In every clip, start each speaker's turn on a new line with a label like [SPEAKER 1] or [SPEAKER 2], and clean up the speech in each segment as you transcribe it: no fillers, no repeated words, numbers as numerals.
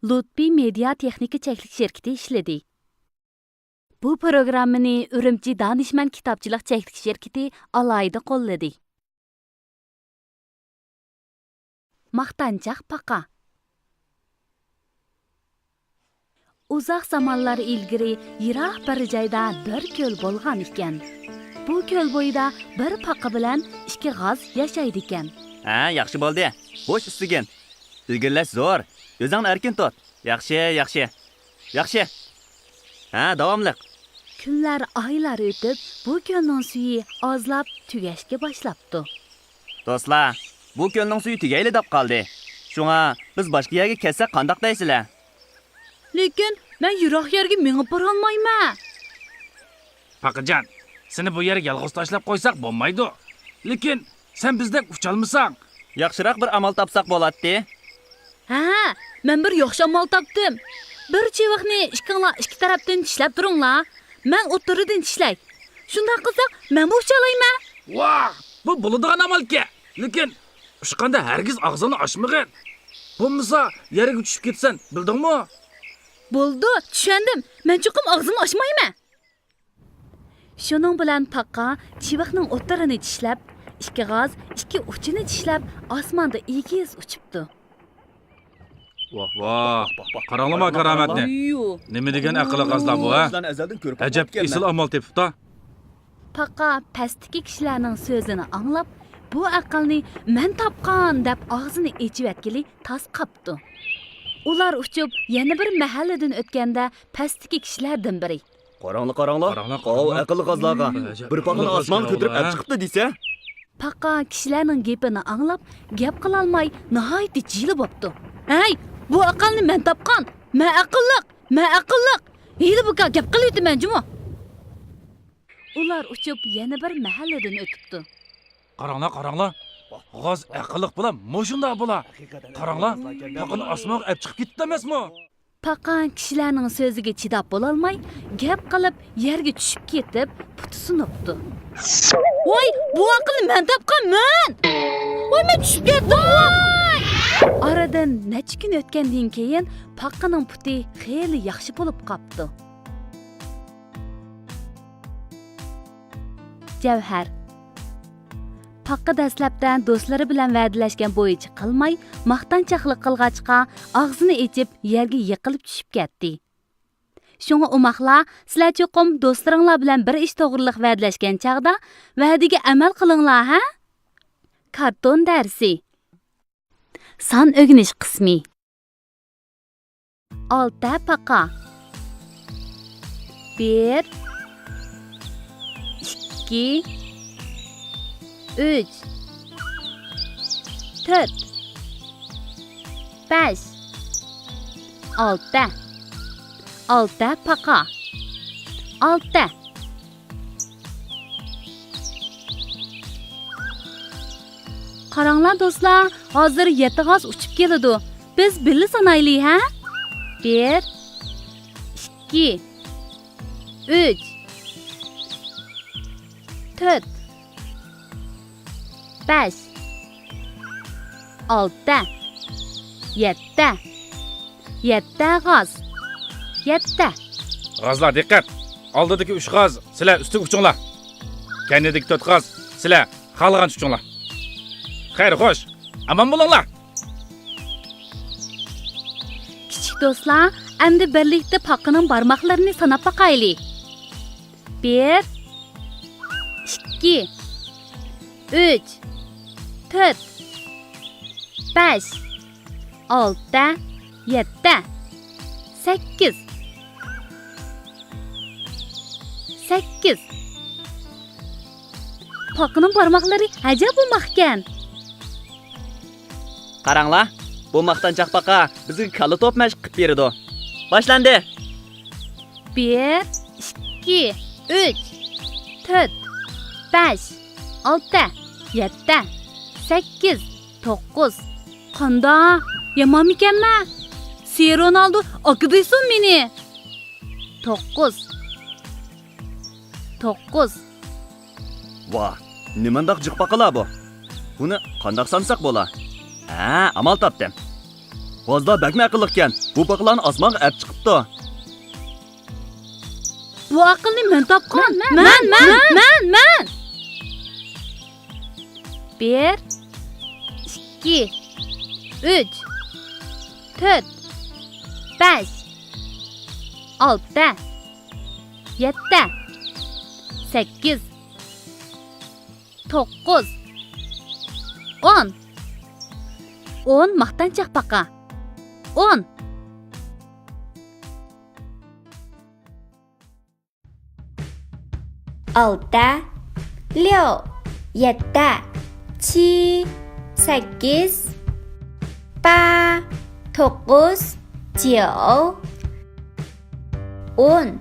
[SPEAKER 1] Lutfi Media Texnika Çeklik şirketi işledi. Bu programmani Ürümçi Danışman Kitapçılık Çeklik şirketi alayda qo'lladı. Maqtanchoq paqa. Uzoq zamonlar ilgari yiroq bir joyda bir ko'l bo'lgan ekan. Bu ko'l bo'yida bir paqa bilan ikki g'oz yashaydi ekan.
[SPEAKER 2] Ha, yaxshi bo'ldi. Xo'sh, istigin. Ilgirlash zo'r. O'zingni erkin tut. Yaxshi. Ha, davomli.
[SPEAKER 1] Kunlar, oylar o'tib, bu ko'lning suyi ozlab tugashga boshlabdi.
[SPEAKER 2] Do'stlar, bu ko'lning suvi tugayli deb qoldi. Shunga biz boshqa yerga ketsak qandoq deysizlar?
[SPEAKER 1] Lekin men yiroq yerga mengib bora olmayman.
[SPEAKER 3] Paqajon, seni bu yerga yolg'iz tashlab qo'ysak bo'lmaydi. Lekin sen bizdek ucholmasan.
[SPEAKER 2] Yaxshiroq bir amal topsak bo'ladi.
[SPEAKER 1] Ha, men bir yaxshi amal topdim. Bir chiviqni ikki tarafdan tishlab turinglar. Men o'tiridan tishlay. Shunday qilsak, men bu uchalayman.
[SPEAKER 3] Vah, bu bo'ladigan amalki. Lekin ushqanda hargiz og'zini ochmag'in. Bo'lmasa yerga tushib ketsan, bildingmi?
[SPEAKER 1] Bo'ldi, tushundim. Men chuqum og'zimni ochmayman. Shuning bilan paqa chiviqning o'tirini tishlab, ikki g'oz, ikki uchini tishlab, osmonda egiz uchibdi.
[SPEAKER 3] Vah, qaranglar karomatni. Nima degan aql qazlar bu, ha? Ajab esil amal tepibdi.
[SPEAKER 1] Paqa pastdagi kishilarning so'zini anglab, bu aqlni men topgan deb og'zini echiyotgili tas qapti. Ular uchib yana bir mahalladan o'tganda pastdagi kishilardan biri:
[SPEAKER 2] Qaranglar. Qov aqlli qazlarga bir paqani osmon ko'tarib olib chiqibdi desa.
[SPEAKER 1] Paqa kishilarning gapini anglab, gap qila olmay nihoyat jili bo'pti. "Ey, bu aqlni men topgan. Men aqlliq. Hili bu gap qilyapman, juma." Ular uchib yana bir mahalladan o'tibdi.
[SPEAKER 3] Qaranglar. G'oz aqlliq bilan mo'shunda bo'la. Qaranglar, paqani osmonga olib chiqib ketdi emasmi?
[SPEAKER 1] Paqa kishilarning so'ziga chidab bo'lolmay, gap qilib yerga tushib ketib, puti sinibdi. "Voy, bu aqlni men topganman. Voy, men tushib ketdim." Aradan necha kun o'tgandan keyin paqaning puti xeyli yaxshi bo'lib qopti. Javhar Paqa dastlabdan do'stlari bilan va'dalashgan bo'yicha qilmay, maqtanchoqlik qilg'achqa og'zini echib yerga yiqilib tushib ketdi. Shunga umoqlar, sizlar cho'qim do'stlaringlar bilan bir ish to'g'riliq va'dalashgan chaqda va'daga amal qilinglar, ha? Karton darsi. Son o'rganish qismi. 6 paqa. 1 2 3 4 5 6 paqa. 6 Qaranglar do'stlar, hozir 7 g'oz uchib keladi. Biz birga sanaylik, ha? 1 2 3 4 5 6 7 g'oz. 7
[SPEAKER 3] G'ozlar diqqat. Oldidagi 3 g'oz, sizlar ustiga uchinglar. Keyinidagi 4 g'oz, sizlar xalgan uchinglar. Xayr, xo'sh. Aman bo'linglar.
[SPEAKER 1] Kichik do'stlar, endi birlikda paqaning barmoqlarini sanab baqaylik. 1 2 3 4 5 6 7 8 Paqaning barmoqlari ajab mahkam.
[SPEAKER 2] Qaranglar, bu maqtanchoq paqa bizga kalla top mashq qilib berdi. Boshlandi.
[SPEAKER 1] 1 2 3 4 5 6 7 8 9 Qanda, yomon ekanman. Si Ronaldo akidaysan meni. 9
[SPEAKER 2] Voh, nimandaq jiq paqalar bu? Buni qandoq sansak bo'la? Ha, amal topdim. G'ozlar bakma aqlliqkan. Bu baqlarni osmonga olib chiqibdi.
[SPEAKER 1] Bu aqlni men topgan. Man. 1 2 3 4 5 6 7 8 9 10 maqtanchoq baqa 10
[SPEAKER 4] 6 6 7 7 8 8 9 9 10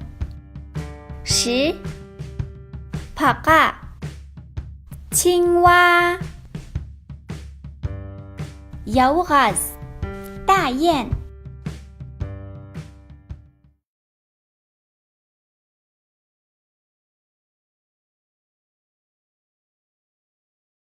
[SPEAKER 4] 10 바가 青蛙 여우가스 大雁